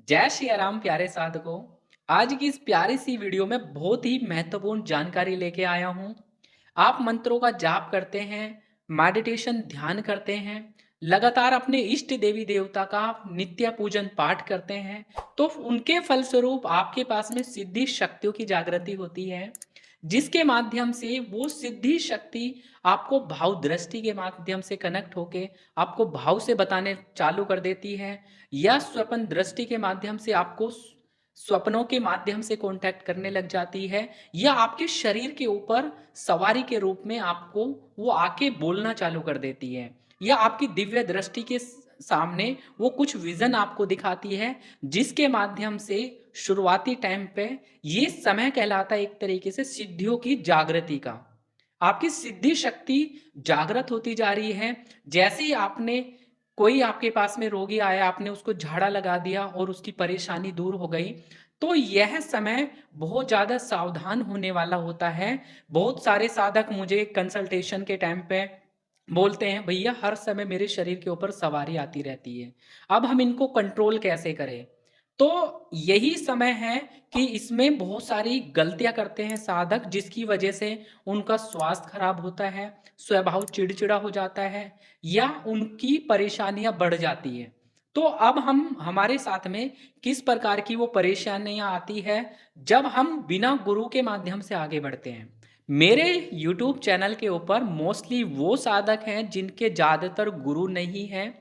जय श्री राम प्यारे साधकों। आज की इस प्यारी सी वीडियो में बहुत ही महत्वपूर्ण जानकारी लेके आया हूँ। आप मंत्रों का जाप करते हैं, मेडिटेशन ध्यान करते हैं, लगातार अपने इष्ट देवी देवता का नित्य पूजन पाठ करते हैं, तो उनके फलस्वरूप आपके पास में सिद्धि शक्तियों की जागृति होती है, जिसके माध्यम से वो सिद्धि शक्ति आपको भाव दृष्टि के माध्यम से कनेक्ट होके आपको भाव से बताने चालू कर देती है, या स्वप्न दृष्टि के माध्यम से आपको स्वप्नों के माध्यम से कांटेक्ट करने लग जाती है, या आपके शरीर के ऊपर सवारी के रूप में आपको वो आके बोलना चालू कर देती है, या आपकी दिव्य दृष्टि के सामने वो कुछ विजन आपको दिखाती है, जिसके माध्यम से शुरुआती टाइम पे ये समय कहलाता है एक तरीके से सिद्धियों की जागृति का। आपकी सिद्धि शक्ति जागृत होती जा रही है। जैसे ही आपने कोई आपके पास में रोगी आया, आपने उसको झाड़ा लगा दिया और उसकी परेशानी दूर हो गई, तो यह समय बहुत ज़्यादा सावधान होने वाला होता है। बहुत सारे साधक मुझे कंसल्टेशन के टाइम पे बोलते हैं, भैया हर समय मेरे शरीर के ऊपर सवारी आती रहती है, अब हम इनको कंट्रोल कैसे करें? तो यही समय है कि इसमें बहुत सारी गलतियाँ करते हैं साधक, जिसकी वजह से उनका स्वास्थ्य खराब होता है, स्वभाव चिड़चिड़ा हो जाता है, या उनकी परेशानियाँ बढ़ जाती हैं। तो अब हम हमारे साथ में किस प्रकार की वो परेशानियाँ आती है, जब हम बिना गुरु के माध्यम से आगे बढ़ते हैं। मेरे यूट्यूब चैनल के ऊपर मोस्टली वो साधक हैं जिनके ज़्यादातर गुरु नहीं हैं,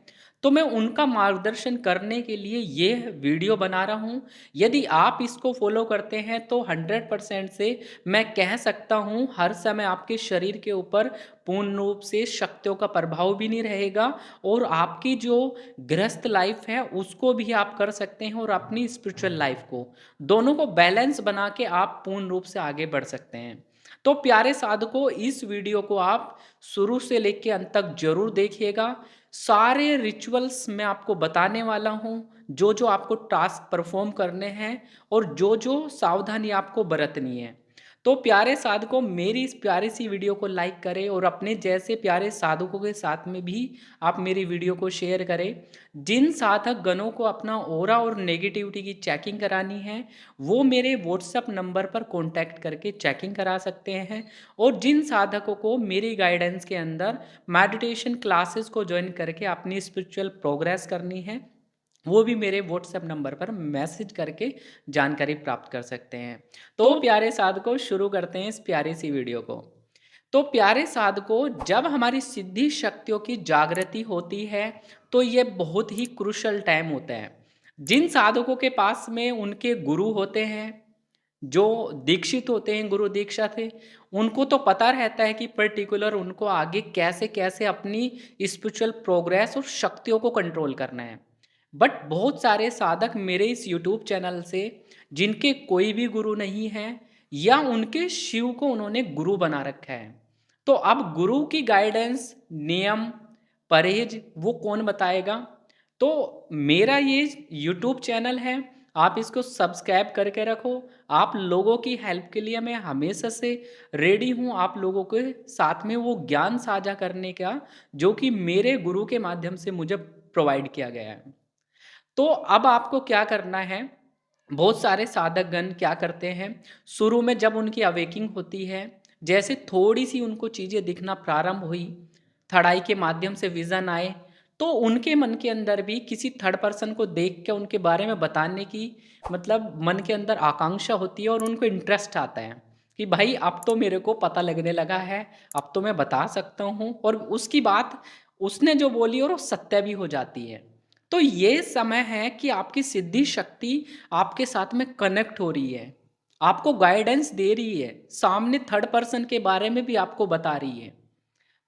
तो मैं उनका मार्गदर्शन करने के लिए ये वीडियो बना रहा हूँ। यदि आप इसको फॉलो करते हैं तो 100% से मैं कह सकता हूँ हर समय आपके शरीर के ऊपर पूर्ण रूप से शक्तियों का प्रभाव भी नहीं रहेगा, और आपकी जो गृहस्थ लाइफ है उसको भी आप कर सकते हैं, और अपनी स्पिरिचुअल लाइफ को दोनों को बैलेंस बना के आप पूर्ण रूप से आगे बढ़ सकते हैं। तो प्यारे साधकों, इस वीडियो को आप शुरू से लेकर अंत तक जरूर देखिएगा। सारे रिचुअल्स मैं आपको बताने वाला हूँ, जो जो आपको टास्क परफॉर्म करने हैं और जो जो सावधानी आपको बरतनी है। तो प्यारे साधकों, मेरी इस प्यारी सी वीडियो को लाइक करें, और अपने जैसे प्यारे साधकों के साथ में भी आप मेरी वीडियो को शेयर करें। जिन साधक गणों को अपना ऑरा और नेगेटिविटी की चेकिंग करानी है, वो मेरे व्हाट्सएप नंबर पर कॉन्टैक्ट करके चेकिंग करा सकते हैं। और जिन साधकों को मेरी गाइडेंस के अंदर मेडिटेशन क्लासेस को ज्वाइन करके अपनी स्पिरिचुअल प्रोग्रेस करनी है, वो भी मेरे व्हाट्सएप नंबर पर मैसेज करके जानकारी प्राप्त कर सकते हैं। तो प्यारे साधकों, शुरू करते हैं इस प्यारी सी वीडियो को। तो प्यारे साधकों, जब हमारी सिद्धि शक्तियों की जागृति होती है, तो ये बहुत ही क्रुशल टाइम होता है। जिन साधकों के पास में उनके गुरु होते हैं, जो दीक्षित होते हैं, गुरु दीक्षा थे, उनको तो पता रहता है कि पर्टिकुलर उनको आगे कैसे कैसे अपनी स्पिरिचुअल प्रोग्रेस और शक्तियों को कंट्रोल करना है। बट बहुत सारे साधक मेरे इस यूट्यूब चैनल से, जिनके कोई भी गुरु नहीं है, या उनके शिव को उन्होंने गुरु बना रखा है, तो अब गुरु की गाइडेंस, नियम, परहेज वो कौन बताएगा? तो मेरा ये यूट्यूब चैनल है, आप इसको सब्सक्राइब करके रखो। आप लोगों की हेल्प के लिए मैं हमेशा से रेडी हूँ, आप लोगों के साथ में वो ज्ञान साझा करने का, जो कि मेरे गुरु के माध्यम से मुझे प्रोवाइड किया गया है। तो अब आपको क्या करना है? बहुत सारे साधक गण क्या करते हैं, शुरू में जब उनकी अवेकिंग होती है, जैसे थोड़ी सी उनको चीज़ें दिखना प्रारंभ हुई, थर्ड आई के माध्यम से विजन आए, तो उनके मन के अंदर भी किसी थर्ड पर्सन को देख के उनके बारे में बताने की, मतलब मन के अंदर आकांक्षा होती है, और उनको इंटरेस्ट आता है कि भाई अब तो मेरे को पता लगने लगा है, अब तो मैं बता सकता हूँ, और उसकी बात उसने जो बोली और वो सत्य भी हो जाती है। तो ये समय है कि आपकी सिद्धि शक्ति आपके साथ में कनेक्ट हो रही है, आपको गाइडेंस दे रही है, सामने थर्ड पर्सन के बारे में भी आपको बता रही है।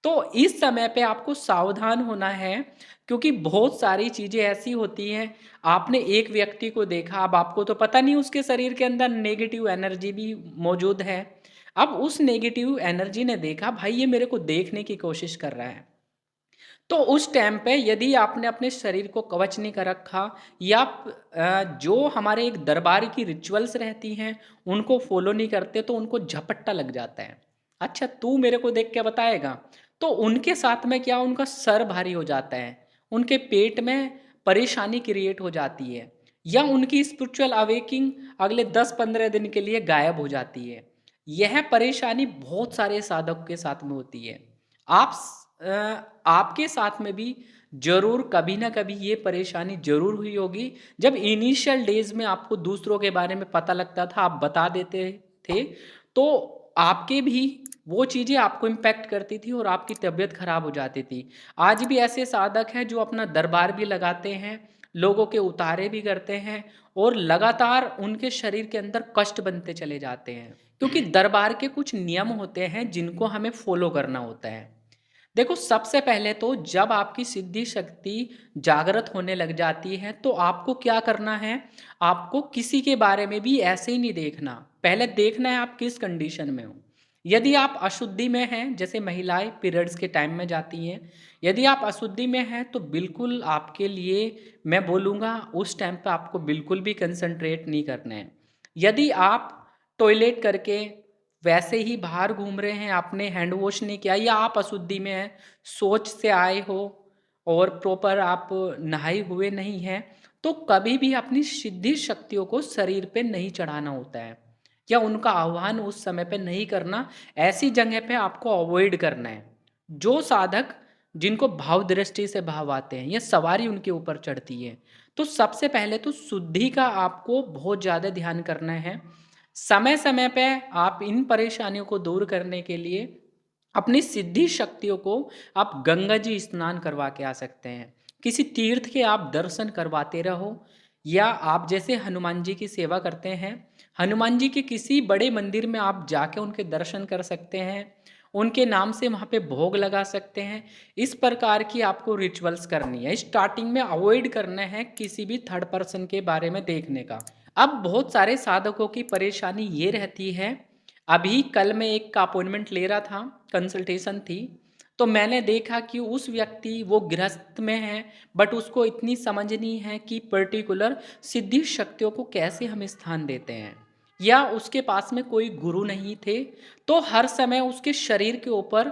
तो इस समय पे आपको सावधान होना है, क्योंकि बहुत सारी चीज़ें ऐसी होती हैं। आपने एक व्यक्ति को देखा, अब आपको तो पता नहीं उसके शरीर के अंदर नेगेटिव एनर्जी भी मौजूद है। अब उस नेगेटिव एनर्जी ने देखा, भाई ये मेरे को देखने की कोशिश कर रहा है, तो उस टाइम पे यदि आपने अपने शरीर को कवच नहीं कर रखा, या जो हमारे एक दरबार की रिचुअल्स रहती हैं उनको फॉलो नहीं करते, तो उनको झपट्टा लग जाता है। अच्छा, तू मेरे को देख के बताएगा? तो उनके साथ में क्या, उनका सर भारी हो जाता है, उनके पेट में परेशानी क्रिएट हो जाती है, या उनकी स्पिरिचुअल अवेकिंग अगले 10-15 दिन के लिए गायब हो जाती है। यह परेशानी बहुत सारे साधकों के साथ में होती है। आपके साथ में भी ज़रूर कभी ना कभी ये परेशानी ज़रूर हुई होगी। जब इनिशियल डेज़ में आपको दूसरों के बारे में पता लगता था, आप बता देते थे, तो आपके भी वो चीज़ें आपको इम्पैक्ट करती थी और आपकी तबीयत खराब हो जाती थी। आज भी ऐसे साधक हैं जो अपना दरबार भी लगाते हैं, लोगों के उतारे भी करते हैं और लगातार उनके शरीर के अंदर कष्ट बनते चले जाते हैं। क्योंकि दरबार के कुछ नियम होते हैं जिनको हमें फ़ॉलो करना होता है। देखो, सबसे पहले तो जब आपकी सिद्धि शक्ति जागृत होने लग जाती है तो आपको क्या करना है, आपको किसी के बारे में भी ऐसे ही नहीं देखना। पहले देखना है आप किस कंडीशन में हो। यदि आप अशुद्धि में हैं, जैसे महिलाएं पीरियड्स के टाइम में जाती हैं, यदि आप अशुद्धि में हैं तो बिल्कुल आपके लिए मैं बोलूँगा उस टाइम पे आपको बिल्कुल भी कंसंट्रेट नहीं करना है। यदि आप टॉयलेट करके वैसे ही बाहर घूम रहे हैं, आपने हैंड वॉश नहीं किया या आप अशुद्धि में हैं, सोच से आए हो और प्रॉपर आप नहाए हुए नहीं हैं, तो कभी भी अपनी सिद्धि शक्तियों को शरीर पे नहीं चढ़ाना होता है या उनका आह्वान उस समय पे नहीं करना। ऐसी जगह पे आपको अवॉइड करना है। जो साधक जिनको भाव दृष्टि से भाव आते हैं या सवारी उनके ऊपर चढ़ती है, तो सबसे पहले तो शुद्धि का आपको बहुत ज़्यादा ध्यान करना है। समय समय पे आप इन परेशानियों को दूर करने के लिए अपनी सिद्धि शक्तियों को आप गंगा जी स्नान करवा के आ सकते हैं। किसी तीर्थ के आप दर्शन करवाते रहो या आप जैसे हनुमान जी की सेवा करते हैं, हनुमान जी के किसी बड़े मंदिर में आप जाके उनके दर्शन कर सकते हैं, उनके नाम से वहाँ पे भोग लगा सकते हैं। इस प्रकार की आपको रिचुअल्स करनी है। स्टार्टिंग में अवॉइड करना है किसी भी थर्ड पर्सन के बारे में देखने का। अब बहुत सारे साधकों की परेशानी ये रहती है, अभी कल मैं एक का अपॉइंटमेंट ले रहा था, कंसल्टेशन थी, तो मैंने देखा कि उस व्यक्ति वो गृहस्थ में है, बट उसको इतनी समझ नहीं है कि पर्टिकुलर सिद्धि शक्तियों को कैसे हम स्थान देते हैं, या उसके पास में कोई गुरु नहीं थे, तो हर समय उसके शरीर के ऊपर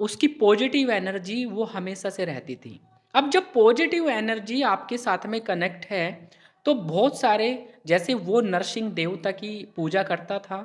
उसकी पॉजिटिव एनर्जी वो हमेशा से रहती थी। अब जब पॉजिटिव एनर्जी आपके साथ में कनेक्ट है, तो बहुत सारे, जैसे वो नरसिंह देवता की पूजा करता था,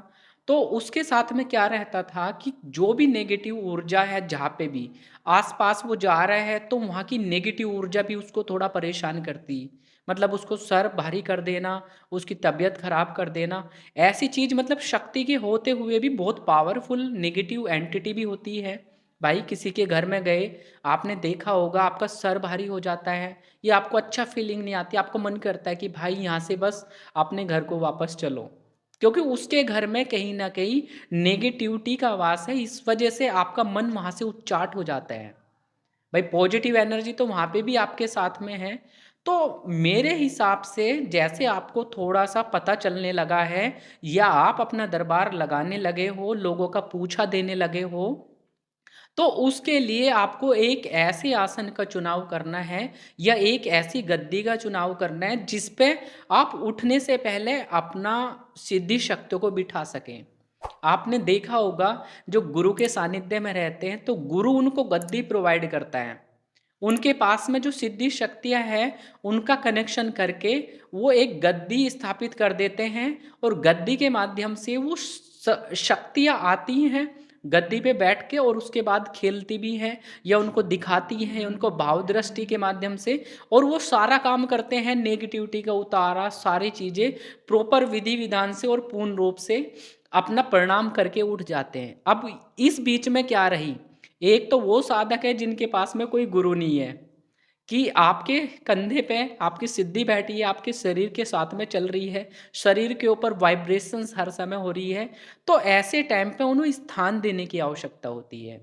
तो उसके साथ में क्या रहता था कि जो भी नेगेटिव ऊर्जा है जहाँ पे भी आसपास वो जा रहा है, तो वहाँ की नेगेटिव ऊर्जा भी उसको थोड़ा परेशान करती, मतलब उसको सर भारी कर देना, उसकी तबीयत खराब कर देना। ऐसी चीज़, मतलब शक्ति के होते हुए भी बहुत पावरफुल नेगेटिव एंटिटी भी होती है। भाई किसी के घर में गए, आपने देखा होगा आपका सर भारी हो जाता है या आपको अच्छा फीलिंग नहीं आती, आपको मन करता है कि भाई यहाँ से बस अपने घर को वापस चलो, क्योंकि उसके घर में कहीं ना कहीं नेगेटिविटी का वास है। इस वजह से आपका मन वहाँ से उच्चाट हो जाता है। भाई पॉजिटिव एनर्जी तो वहाँ पे भी आपके साथ में है। तो मेरे हिसाब से जैसे आपको थोड़ा सा पता चलने लगा है या आप अपना दरबार लगाने लगे हो, लोगों का पूछा देने लगे हो, तो उसके लिए आपको एक ऐसे आसन का चुनाव करना है या एक ऐसी गद्दी का चुनाव करना है जिस पे आप उठने से पहले अपना सिद्धि शक्तियों को बिठा सकें। आपने देखा होगा जो गुरु के सानिध्य में रहते हैं, तो गुरु उनको गद्दी प्रोवाइड करता है। उनके पास में जो सिद्धि शक्तियां हैं, उनका कनेक्शन करके वो एक गद्दी स्थापित कर देते हैं और गद्दी के माध्यम से वो शक्तियां आती हैं गद्दी पे बैठ के, और उसके बाद खेलती भी हैं या उनको दिखाती हैं उनको भाव दृष्टि के माध्यम से, और वो सारा काम करते हैं नेगेटिविटी का उतारा, सारी चीज़ें प्रॉपर विधि विधान से और पूर्ण रूप से अपना प्रणाम करके उठ जाते हैं। अब इस बीच में क्या रही, एक तो वो साधक है जिनके पास में कोई गुरु नहीं है, कि आपके कंधे पे आपकी सिद्धि बैठी है, आपके शरीर के साथ में चल रही है, शरीर के ऊपर वाइब्रेशंस हर समय हो रही है, तो ऐसे टाइम पे उन्हें स्थान देने की आवश्यकता होती है।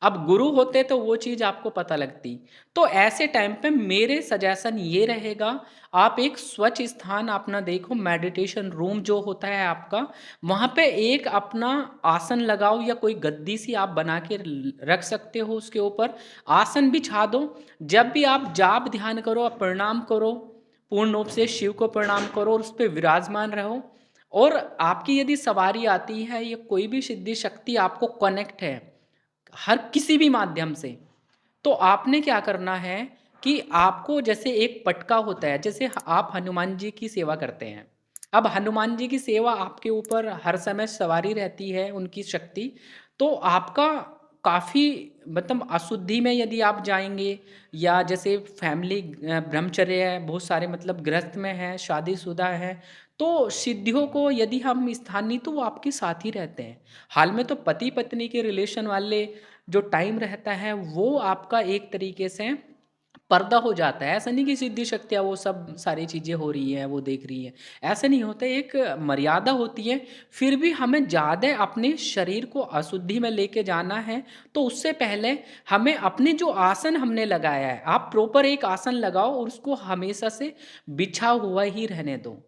अब गुरु होते तो वो चीज़ आपको पता लगती। तो ऐसे टाइम पे मेरे सजेशन ये रहेगा, आप एक स्वच्छ स्थान अपना देखो, मेडिटेशन रूम जो होता है आपका, वहाँ पे एक अपना आसन लगाओ या कोई गद्दी सी आप बना के रख सकते हो, उसके ऊपर आसन बिछा दो। जब भी आप जाप ध्यान करो, आप प्रणाम करो, पूर्ण रूप से शिव को प्रणाम करो और उस पर विराजमान रहो। और आपकी यदि सवारी आती है या कोई भी सिद्धि शक्ति आपको कनेक्ट है हर किसी भी माध्यम से, तो आपने क्या करना है कि आपको जैसे एक पटका होता है, जैसे आप हनुमान जी की सेवा करते हैं। अब हनुमान जी की सेवा आपके ऊपर हर समय सवारी रहती है उनकी शक्ति, तो आपका काफ़ी मतलब अशुद्धि में यदि आप जाएँगे या जैसे फैमिली ब्रह्मचर्य है, बहुत सारे मतलब गृहस्थ में हैं, शादीशुदा हैं, तो सिद्धियों को यदि हम स्थानीय तो वो आपके साथ ही रहते हैं। हाल में तो पति-पत्नी के रिलेशन वाले जो टाइम रहता है, वो आपका एक तरीके से पर्दा हो जाता है। ऐसा नहीं कि सिद्धि शक्तियाँ वो सब सारी चीज़ें हो रही हैं, वो देख रही हैं। ऐसा नहीं होता, एक मर्यादा होती है। फिर भी हमें ज़्यादा अपने शरीर को अशुद्धि में लेके जाना है, तो उससे पहले हमें अपने जो आसन हमने लगाया है, आप प्रॉपर एक आसन लगाओ और उसको हमेशा से बिछा हुआ ही रहने दो।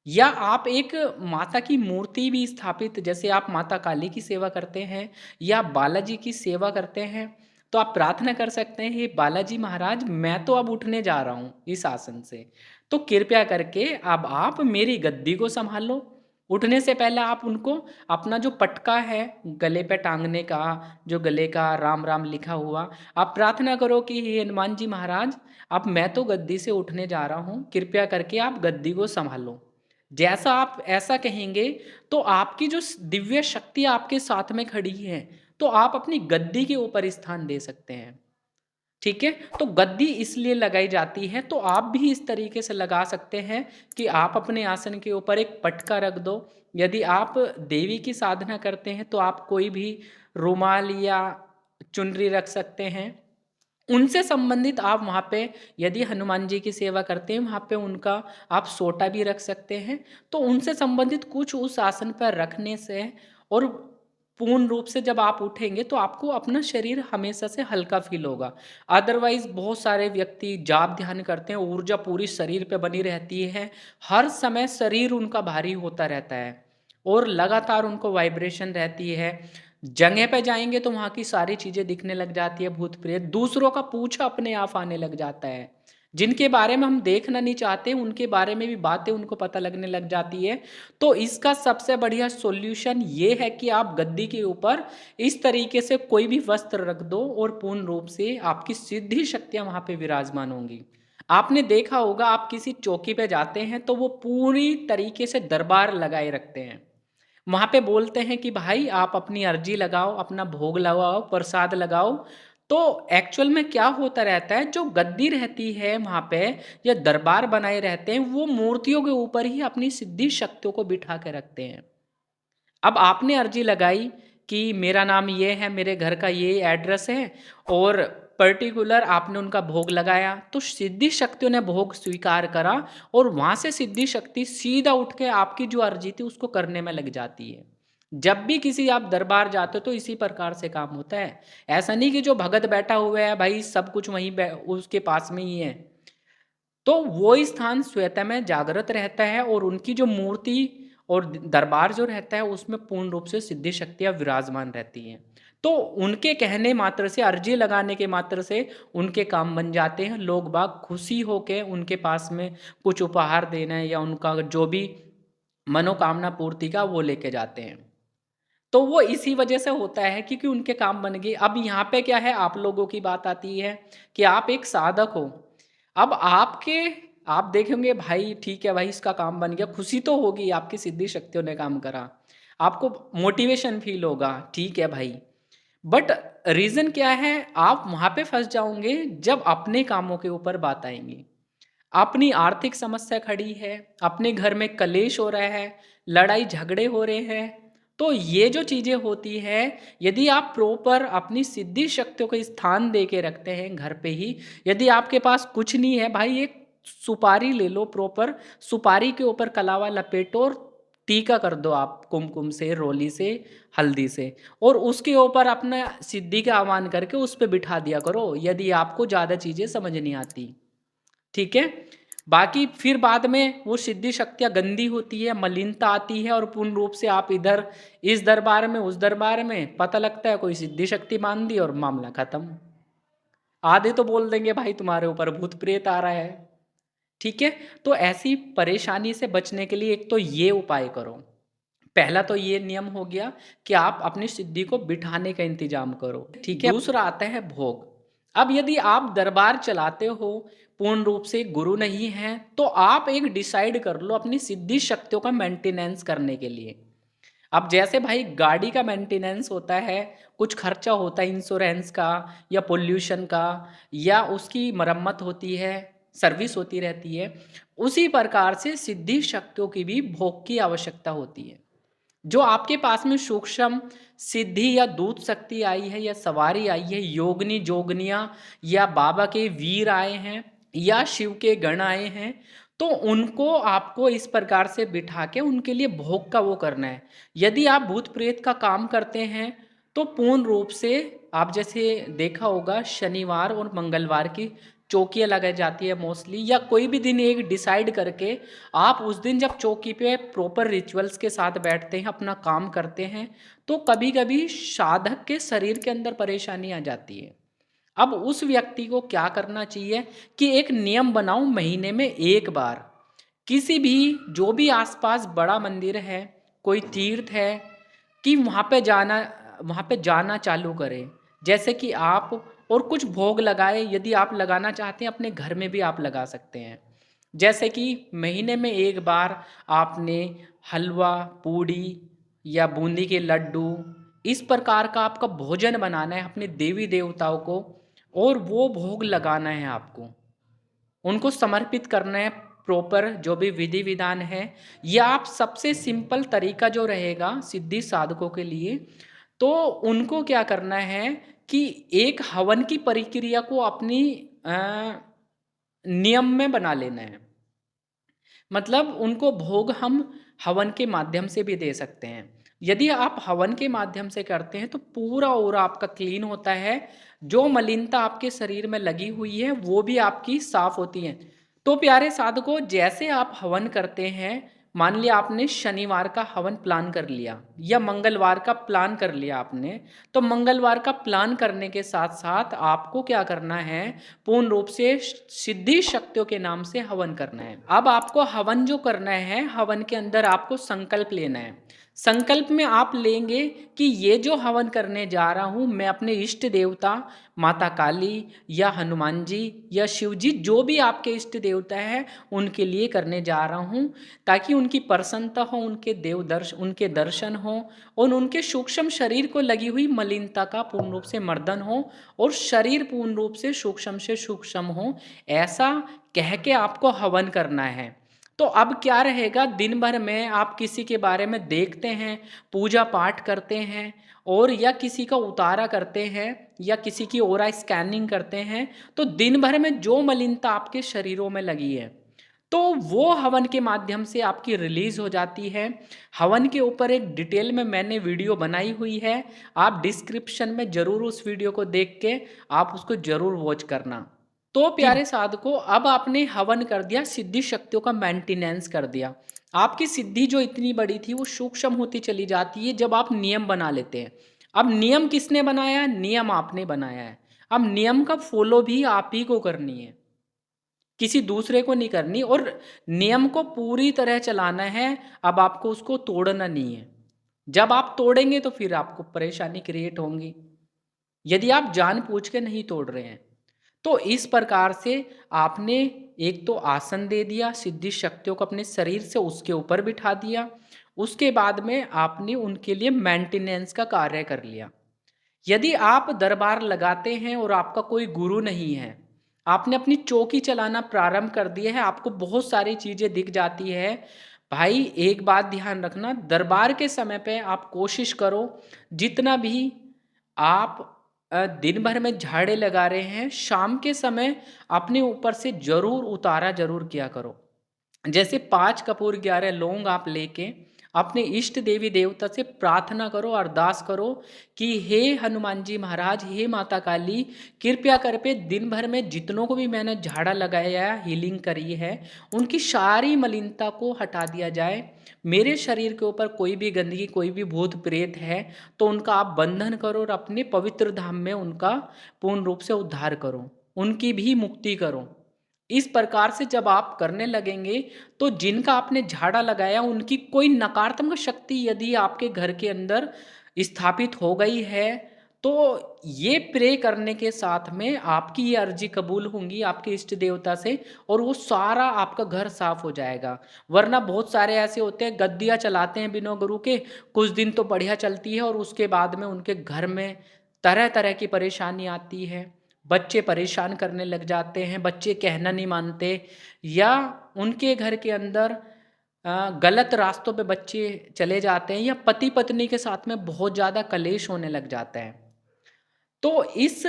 या आप एक माता की मूर्ति भी स्थापित, जैसे आप माता काली की सेवा करते हैं या बालाजी की सेवा करते हैं, तो आप प्रार्थना कर सकते हैं, हे बालाजी महाराज, मैं तो अब उठने जा रहा हूँ इस आसन से, तो कृपया करके अब आप मेरी गद्दी को संभालो। उठने से पहले आप उनको अपना जो पटका है गले पे टांगने का, जो गले का राम राम लिखा हुआ, आप प्रार्थना करो कि हे हनुमान जी महाराज, अब मैं तो गद्दी से उठने जा रहा हूँ, कृपया करके आप गद्दी को संभालो। जैसा आप ऐसा कहेंगे, तो आपकी जो दिव्य शक्ति आपके साथ में खड़ी है, तो आप अपनी गद्दी के ऊपर स्थान दे सकते हैं। ठीक है, तो गद्दी इसलिए लगाई जाती है, तो आप भी इस तरीके से लगा सकते हैं कि आप अपने आसन के ऊपर एक पटका रख दो। यदि आप देवी की साधना करते हैं, तो आप कोई भी रुमाल या चुनरी रख सकते हैं। उनसे संबंधित आप वहाँ पे, यदि हनुमान जी की सेवा करते हैं, वहाँ पे उनका आप सोटा भी रख सकते हैं। तो उनसे संबंधित कुछ उस आसन पर रखने से, और पूर्ण रूप से जब आप उठेंगे, तो आपको अपना शरीर हमेशा से हल्का फील होगा। अदरवाइज बहुत सारे व्यक्ति जाप ध्यान करते हैं, ऊर्जा पूरी शरीर पे बनी रहती है, हर समय शरीर उनका भारी होता रहता है और लगातार उनको वाइब्रेशन रहती है। जगह पे जाएँगे तो वहाँ की सारी चीज़ें दिखने लग जाती है, भूत-प्रेत, दूसरों का पूछा अपने आप आने लग जाता है। जिनके बारे में हम देखना नहीं चाहते, उनके बारे में भी बातें उनको पता लगने लग जाती है। तो इसका सबसे बढ़िया सॉल्यूशन ये है कि आप गद्दी के ऊपर इस तरीके से कोई भी वस्त्र रख दो और पूर्ण रूप से आपकी सिद्धि शक्तियाँ वहाँ पे विराजमान होंगी। आपने देखा होगा, आप किसी चौकी पे जाते हैं, तो वो पूरी तरीके से दरबार लगाए रखते हैं। वहाँ पे बोलते हैं कि भाई आप अपनी अर्जी लगाओ, अपना भोग लगाओ, प्रसाद लगाओ। तो एक्चुअल में क्या होता रहता है, जो गद्दी रहती है वहाँ पे या दरबार बनाए रहते हैं, वो मूर्तियों के ऊपर ही अपनी सिद्धि शक्तियों को बिठा के रखते हैं। अब आपने अर्जी लगाई कि मेरा नाम ये है, मेरे घर का ये एड्रेस है, और पर्टिकुलर आपने उनका भोग लगाया, तो सिद्धि शक्तियों ने भोग स्वीकार करा और वहाँ से सिद्धि शक्ति सीधा उठ के आपकी जो अर्जी थी उसको करने में लग जाती है। जब भी किसी आप दरबार जाते हो तो इसी प्रकार से काम होता है। ऐसा नहीं कि जो भगत बैठा हुआ है भाई सब कुछ वहीं उसके पास में ही है। तो वो स्थान स्वतः में जागृत रहता है और उनकी जो मूर्ति और दरबार जो रहता है उसमें पूर्ण रूप से सिद्धि शक्तियाँ विराजमान रहती हैं। तो उनके कहने मात्र से, अर्जी लगाने के मात्र से उनके काम बन जाते हैं। लोग बाग खुशी होके उनके पास में कुछ उपहार देना है या उनका जो भी मनोकामना पूर्ति का वो लेके जाते हैं। तो वो इसी वजह से होता है क्योंकि उनके काम बन गए। अब यहाँ पे क्या है, आप लोगों की बात आती है कि आप एक साधक हो। अब आप देखेंगे भाई ठीक है भाई इसका काम बन गया, खुशी तो होगी, आपकी सिद्धि शक्तियों ने काम करा। आपको मोटिवेशन फ़ील होगा, ठीक है भाई। बट रीज़न क्या है, आप वहाँ पे फँस जाओगे जब अपने कामों के ऊपर बात आएँगी। अपनी आर्थिक समस्या खड़ी है, अपने घर में कलेश हो रहा है, लड़ाई झगड़े हो रहे हैं, तो ये जो चीज़ें होती हैं, यदि आप प्रॉपर अपनी सिद्धि शक्तियों को स्थान दे के रखते हैं घर पे ही, यदि आपके पास कुछ नहीं है भाई, एक सुपारी ले लो प्रॉपर, सुपारी के ऊपर कलावा लपेटो और टीका कर दो आप कुमकुम से, रोली से, हल्दी से, और उसके ऊपर अपना सिद्धि का आह्वान करके उस पे बिठा दिया करो, यदि आपको ज़्यादा चीज़ें समझ नहीं आती। ठीक है? बाकी फिर बाद में वो सिद्धि शक्तियाँ गंदी होती है, मलिनता आती है और पूर्ण रूप से आप इधर इस दरबार में, उस दरबार में, पता लगता है कोई सिद्धि शक्ति मान दी और मामला खत्म। आधे तो बोल देंगे भाई तुम्हारे ऊपर भूत प्रेत आ रहा है। ठीक है? तो ऐसी परेशानी से बचने के लिए एक तो ये उपाय करो। पहला तो ये नियम हो गया कि आप अपनी सिद्धि को बिठाने का इंतजाम करो। ठीक है? दूसरा आता है भोग। अब यदि आप दरबार चलाते हो, पूर्ण रूप से गुरु नहीं हैं, तो आप एक डिसाइड कर लो अपनी सिद्धि शक्तियों का मेंटेनेंस करने के लिए। अब जैसे भाई गाड़ी का मेंटेनेंस होता है, कुछ खर्चा होता है इंश्योरेंस का या पोल्यूशन का या उसकी मरम्मत होती है, सर्विस होती रहती है, उसी प्रकार से सिद्धि शक्तियों की भी भोग की आवश्यकता होती है। जो आपके पास में सूक्ष्म सिद्धि या दूत शक्ति आई है या सवारी आई है, योगनी जोगनिया या बाबा के वीर आए हैं या शिव के गण आए हैं, तो उनको आपको इस प्रकार से बिठा के उनके लिए भोग का वो करना है। यदि आप भूत प्रेत का काम करते हैं तो पूर्ण रूप से आप जैसे देखा होगा शनिवार और मंगलवार की चौकियाँ लगाई जाती है मोस्टली, या कोई भी दिन एक डिसाइड करके आप उस दिन जब चौकी पे प्रॉपर रिचुअल्स के साथ बैठते हैं, अपना काम करते हैं, तो कभी कभी साधक के शरीर के अंदर परेशानी आ जाती है। अब उस व्यक्ति को क्या करना चाहिए कि एक नियम बनाओ, महीने में एक बार किसी भी जो भी आसपास बड़ा मंदिर है, कोई तीर्थ है, कि वहाँ पे जाना चालू करें। जैसे कि आप और कुछ भोग लगाए, यदि आप लगाना चाहते हैं अपने घर में भी आप लगा सकते हैं। जैसे कि महीने में एक बार आपने हलवा, पूड़ी या बूंदी के लड्डू, इस प्रकार का आपका भोजन बनाना है अपने देवी देवताओं को, और वो भोग लगाना है आपको, उनको समर्पित करना है प्रॉपर जो भी विधि विधान है। या आप सबसे सिंपल तरीका जो रहेगा सिद्धि साधकों के लिए, तो उनको क्या करना है कि एक हवन की प्रक्रिया को अपनी अ, नियम में बना लेना है। मतलब उनको भोग हम हवन के माध्यम से भी दे सकते हैं। यदि आप हवन के माध्यम से करते हैं तो पूरा ओरा आपका क्लीन होता है, जो मलिनता आपके शरीर में लगी हुई है वो भी आपकी साफ होती है। तो प्यारे साधकों, जैसे आप हवन करते हैं, मान लिया आपने शनिवार का हवन प्लान कर लिया या मंगलवार का प्लान कर लिया आपने, तो मंगलवार का प्लान करने के साथ साथ आपको क्या करना है, पूर्ण रूप से सिद्धि शक्तियों के नाम से हवन करना है। अब आपको हवन जो करना है, हवन के अंदर आपको संकल्प लेना है। संकल्प में आप लेंगे कि ये जो हवन करने जा रहा हूँ मैं अपने इष्ट देवता माता काली या हनुमान जी या शिव जी, जो भी आपके इष्ट देवता है उनके लिए करने जा रहा हूँ, ताकि उनकी प्रसन्नता हो, उनके दर्शन हो, और उनके सूक्ष्म शरीर को लगी हुई मलिनता का पूर्ण रूप से मर्दन हो, और शरीर पूर्ण रूप से सूक्ष्म हो, ऐसा कह के आपको हवन करना है। तो अब क्या रहेगा, दिन भर में आप किसी के बारे में देखते हैं, पूजा पाठ करते हैं, और या किसी का उतारा करते हैं या किसी की ओरा स्कैनिंग करते हैं, तो दिन भर में जो मलिनता आपके शरीरों में लगी है तो वो हवन के माध्यम से आपकी रिलीज हो जाती है। हवन के ऊपर एक डिटेल में मैंने वीडियो बनाई हुई है, आप डिस्क्रिप्शन में जरूर उस वीडियो को देख के आप उसको जरूर वॉच करना। तो जी, प्यारे साधकों, अब आपने हवन कर दिया, सिद्धि शक्तियों का मेंटेनेंस कर दिया, आपकी सिद्धि जो इतनी बड़ी थी वो सूक्ष्म होती चली जाती है जब आप नियम बना लेते हैं। अब नियम किसने बनाया है? नियम आपने बनाया है। अब नियम का फॉलो भी आप ही को करनी है, किसी दूसरे को नहीं करनी, और नियम को पूरी तरह चलाना है। अब आपको उसको तोड़ना नहीं है। जब आप तोड़ेंगे तो फिर आपको परेशानी क्रिएट होंगी, यदि आप जानबूझ के नहीं तोड़ रहे हैं। तो इस प्रकार से आपने एक तो आसन दे दिया, सिद्धि शक्तियों को अपने शरीर से उसके ऊपर बिठा दिया, उसके बाद में आपने उनके लिए मेंटेनेंस का कार्य कर लिया। यदि आप दरबार लगाते हैं और आपका कोई गुरु नहीं है, आपने अपनी चौकी चलाना प्रारंभ कर दिया है, आपको बहुत सारी चीज़ें दिख जाती है, भाई एक बात ध्यान रखना, दरबार के समय पे आप कोशिश करो जितना भी आप दिन भर में झाड़े लगा रहे हैं, शाम के समय अपने ऊपर से जरूर उतारा जरूर किया करो। जैसे 5 कपूर 11 लौंग आप लेके अपने इष्ट देवी देवता से प्रार्थना करो, अरदास करो कि हे हनुमान जी महाराज, हे माता काली, कृपया करके दिन भर में जितनों को भी मैंने झाड़ा लगाया, हीलिंग करी है, उनकी सारी मलिनता को हटा दिया जाए। मेरे शरीर के ऊपर कोई भी गंदगी, कोई भी भूत प्रेत है तो उनका आप बंधन करो और अपने पवित्र धाम में उनका पूर्ण रूप से उद्धार करो, उनकी भी मुक्ति करो। इस प्रकार से जब आप करने लगेंगे तो जिनका आपने झाड़ा लगाया उनकी कोई नकारात्मक शक्ति यदि आपके घर के अंदर स्थापित हो गई है तो ये प्रे करने के साथ में आपकी ये अर्जी कबूल होंगी आपके इष्ट देवता से, और वो सारा आपका घर साफ हो जाएगा। वरना बहुत सारे ऐसे होते हैं गद्दियाँ चलाते हैं बिना गुरु के, कुछ दिन तो बढ़िया चलती है और उसके बाद में उनके घर में तरह तरह की परेशानी आती है। बच्चे परेशान करने लग जाते हैं, बच्चे कहना नहीं मानते, या उनके घर के अंदर गलत रास्तों पे बच्चे चले जाते हैं, या पति पत्नी के साथ में बहुत ज़्यादा कलेश होने लग जाता है। तो इस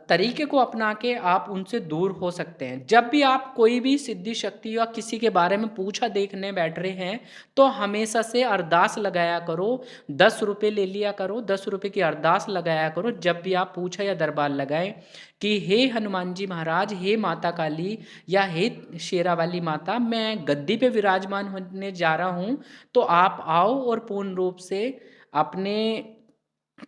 तरीके को अपना के आप उनसे दूर हो सकते हैं। जब भी आप कोई भी सिद्धि शक्ति या किसी के बारे में पूछा देखने बैठ रहे हैं, तो हमेशा से अरदास लगाया करो। 10 रुपए ले लिया करो, 10 रुपए की अरदास लगाया करो जब भी आप पूछा या दरबार लगाएं कि हे हनुमान जी महाराज, हे माता काली, या हे शेरा वाली माता, मैं गद्दी पे विराजमान होने जा रहा हूँ, तो आप आओ और पूर्ण रूप से अपने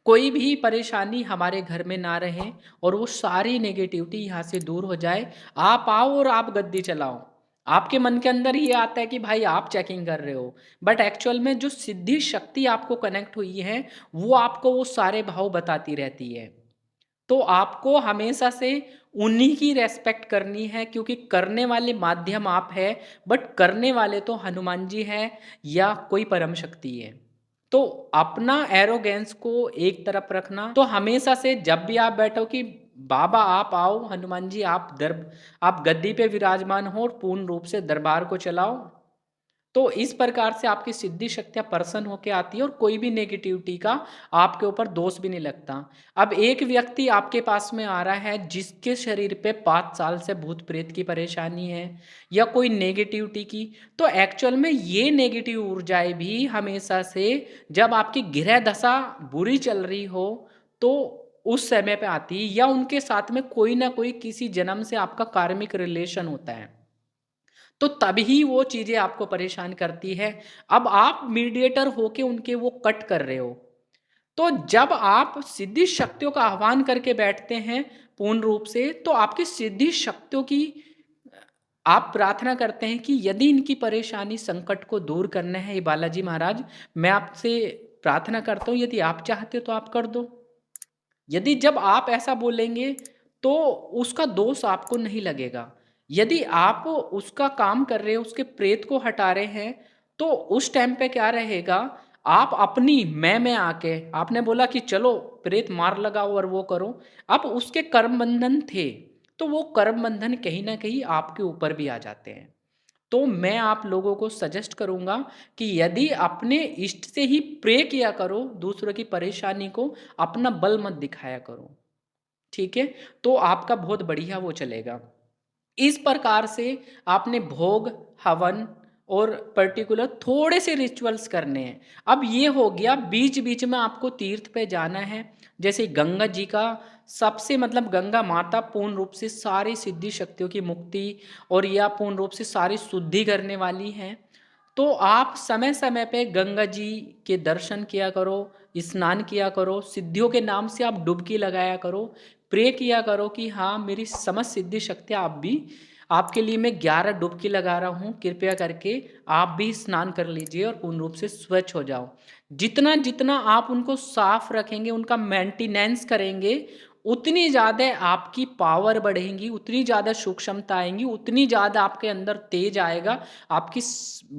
कोई भी परेशानी हमारे घर में ना रहे, और वो सारी नेगेटिविटी यहाँ से दूर हो जाए। आप आओ और आप गद्दी चलाओ। आपके मन के अंदर ये आता है कि भाई आप चेकिंग कर रहे हो, बट एक्चुअल में जो सिद्धि शक्ति आपको कनेक्ट हुई है, वो आपको वो सारे भाव बताती रहती है। तो आपको हमेशा से उन्हीं की रेस्पेक्ट करनी है, क्योंकि करने वाले माध्यम आप है, बट करने वाले तो हनुमान जी है या कोई परम शक्ति है। तो अपना एरोगेंस को एक तरफ रखना, तो हमेशा से जब भी आप बैठो कि बाबा आप आओ, हनुमान जी आप गद्दी पे विराजमान हो और पूर्ण रूप से दरबार को चलाओ। तो इस प्रकार से आपकी सिद्धि शक्तियां प्रसन्न होकर आती है और कोई भी नेगेटिविटी का आपके ऊपर दोष भी नहीं लगता। अब एक व्यक्ति आपके पास में आ रहा है जिसके शरीर पे 5 साल से भूत प्रेत की परेशानी है या कोई नेगेटिविटी की, तो एक्चुअल में ये नेगेटिव ऊर्जाएं भी हमेशा से जब आपकी गृह दशा बुरी चल रही हो तो उस समय पे आती है, या उनके साथ में कोई ना कोई किसी जन्म से आपका कार्मिक रिलेशन होता है, तो तभी वो चीज़ें आपको परेशान करती है। अब आप मीडिएटर होके उनके वो कट कर रहे हो। तो जब आप सिद्धि शक्तियों का आह्वान करके बैठते हैं पूर्ण रूप से, तो आपकी सिद्धि शक्तियों की आप प्रार्थना करते हैं कि यदि इनकी परेशानी संकट को दूर करना है, ये बालाजी महाराज, मैं आपसे प्रार्थना करता हूँ, यदि आप चाहते हो तो आप कर दो। यदि जब आप ऐसा बोलेंगे तो उसका दोष आपको नहीं लगेगा। यदि आप उसका काम कर रहे हो, उसके प्रेत को हटा रहे हैं, तो उस टाइम पे क्या रहेगा, आप अपनी मैं में आके आपने बोला कि चलो प्रेत मार लगाओ और वो करो। अब उसके कर्म बंधन थे, तो वो कर्म बंधन कहीं ना कहीं आपके ऊपर भी आ जाते हैं। तो मैं आप लोगों को सजेस्ट करूंगा कि यदि अपने इष्ट से ही प्रे किया करो, दूसरों की परेशानी को अपना बल मत दिखाया करो। ठीक है, तो आपका बहुत बढ़िया वो चलेगा। इस प्रकार से आपने भोग, हवन और पर्टिकुलर थोड़े से रिचुअल्स करने हैं। अब ये हो गया, बीच बीच में आपको तीर्थ पे जाना है, जैसे गंगा जी का सबसे मतलब गंगा माता पूर्ण रूप से सारी सिद्धि शक्तियों की मुक्ति और या पूर्ण रूप से सारी शुद्धि करने वाली हैं। तो आप समय समय पे गंगा जी के दर्शन किया करो, स्नान किया करो, सिद्धियों के नाम से आप डुबकी लगाया करो, प्रे किया करो कि हाँ मेरी समस्त सिद्धि शक्तियाँ आप भी, आपके लिए मैं 11 डुबकी लगा रहा हूँ, कृपया करके आप भी स्नान कर लीजिए और पूर्ण रूप से स्वच्छ हो जाओ। जितना जितना आप उनको साफ रखेंगे, उनका मेंटेनेंस करेंगे, उतनी ज़्यादा आपकी पावर बढ़ेगी, उतनी ज़्यादा सूक्ष्मता आएंगी, उतनी ज़्यादा आपके अंदर तेज आएगा, आपकी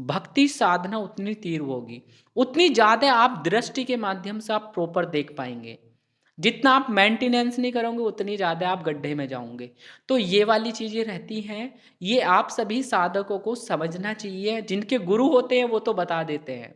भक्ति साधना उतनी तीव्र होगी, उतनी ज़्यादा आप दृष्टि के माध्यम से आप प्रॉपर देख पाएंगे। जितना आप मेंटेनेंस नहीं करोगे उतनी ज़्यादा आप गड्ढे में जाओगे। तो ये वाली चीज़ें रहती हैं, ये आप सभी साधकों को समझना चाहिए। जिनके गुरु होते हैं वो तो बता देते हैं,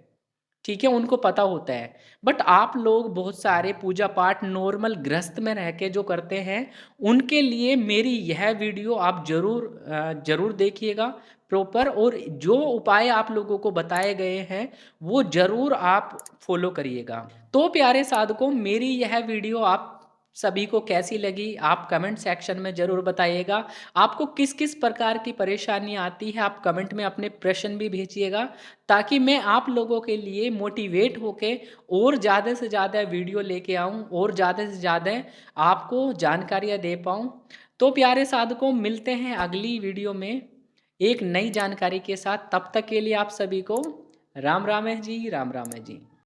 ठीक है, उनको पता होता है। बट आप लोग बहुत सारे पूजा पाठ नॉर्मल गृहस्थ में रह के जो करते हैं, उनके लिए मेरी यह वीडियो आप जरूर देखिएगा प्रॉपर, और जो उपाय आप लोगों को बताए गए हैं वो जरूर आप फॉलो करिएगा। तो प्यारे साधकों, मेरी यह वीडियो आप सभी को कैसी लगी आप कमेंट सेक्शन में ज़रूर बताइएगा। आपको किस किस प्रकार की परेशानी आती है आप कमेंट में अपने प्रश्न भी भेजिएगा, ताकि मैं आप लोगों के लिए मोटिवेट होके और ज़्यादा से ज़्यादा वीडियो लेके आऊँ और ज़्यादा से ज़्यादा आपको जानकारियाँ दे पाऊँ। तो प्यारे साधकों, मिलते हैं अगली वीडियो में एक नई जानकारी के साथ। तब तक के लिए आप सभी को राम राम है जी, राम राम है जी।